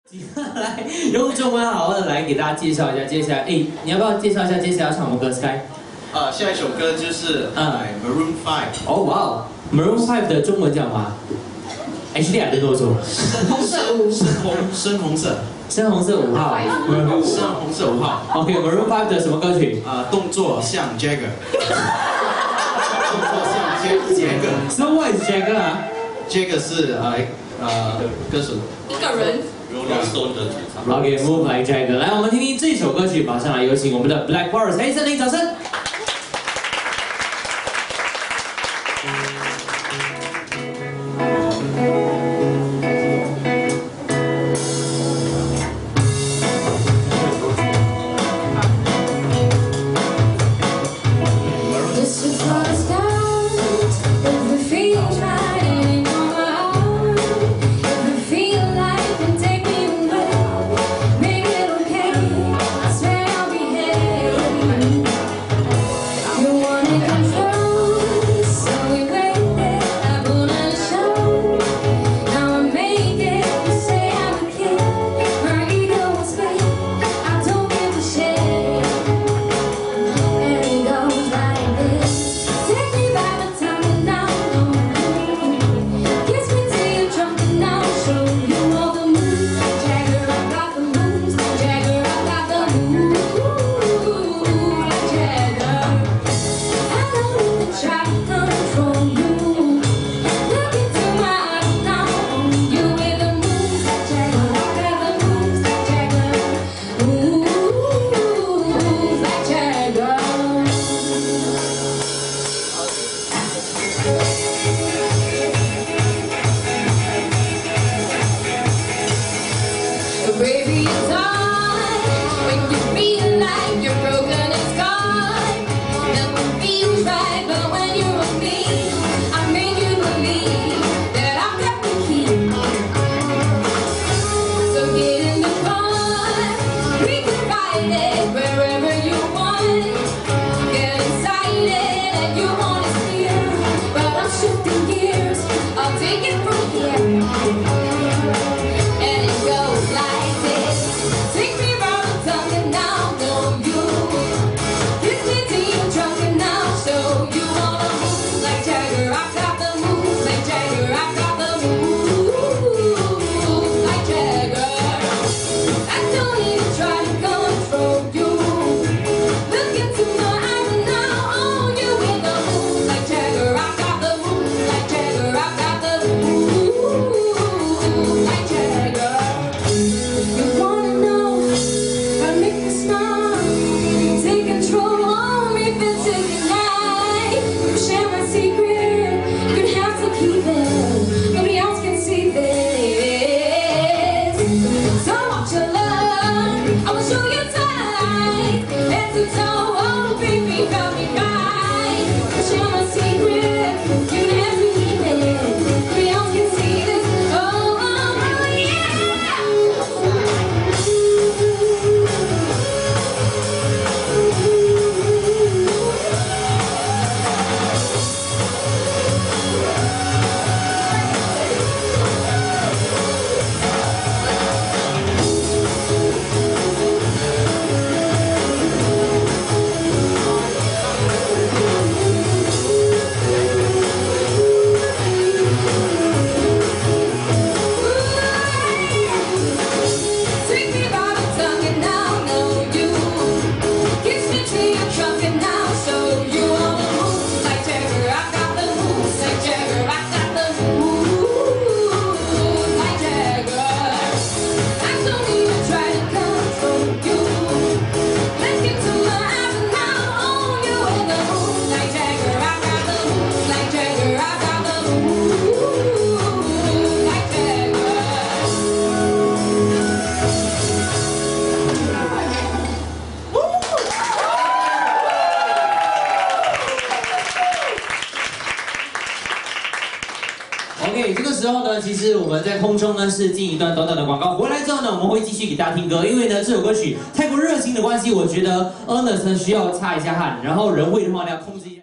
接下来用中文好好的来给大家介绍一下接下来，你要不要介绍一下接下来要唱什么歌 ？Sky？ 下一首歌就是Maroon 5。哦哇哦 ，Maroon 5的中文叫什么？Actually I don't know so。深红色5号。深红色5号。OK，Maroon 5的什么歌曲？动作像 Jagger。动作像 Jagger。So what is Jagger 啊 ？Jagger 是歌手。一个人。 Rolling Stone 的主唱。OK，Move Like Jagger。来，我们听听这首歌曲，马上来有请我们的 Black Forest， 黑森林，掌声。 Baby, it's hard when you feel like you're broken and scarred. Nothing feels right, but when you're with me, I make you believe that I've got the key. So get in the car, we can ride it wherever you want. Get excited and you want to steer, but I'm shifting gears. I'll take it from here. And it goes like this. Take me round the tongue and now know you. Kiss me till you're drunk and now show you wanna move like Jagger. I got the moves like Jagger. I got the moves like Jagger. I don't even try to control you. Look into my eyes and now own you with the moves like Jagger. I got the moves like Jagger. I got the moves like Jagger. You wanna know how to make me smile? Take control on me physically tonight. You share my secret, you have to keep it. Nobody else can see this. So watch your love, I'ma show you tight. Head to toe, oh baby, got me right. You share my secret, you have to keep it. Nobody else can see this. Oh yeah. Take me by the tongue and now know you. Kiss me till you're drunk and now show you all the moves like Jagger. I got the moves like Jagger. I got the moves like Jagger. I don't even try to control you. Look into my eyes and now own you in the moves like Jagger. I got the moves like Jagger. I got the moves like Jagger. OK， 这个时候呢，其实我们在空中呢是进一段短短的广告，回来之后呢，我们会继续给大家听歌，因为呢这首歌曲太过热情的关系，我觉得 Ernest 呢需要擦一下汗，然后人会的话呢要控制一下。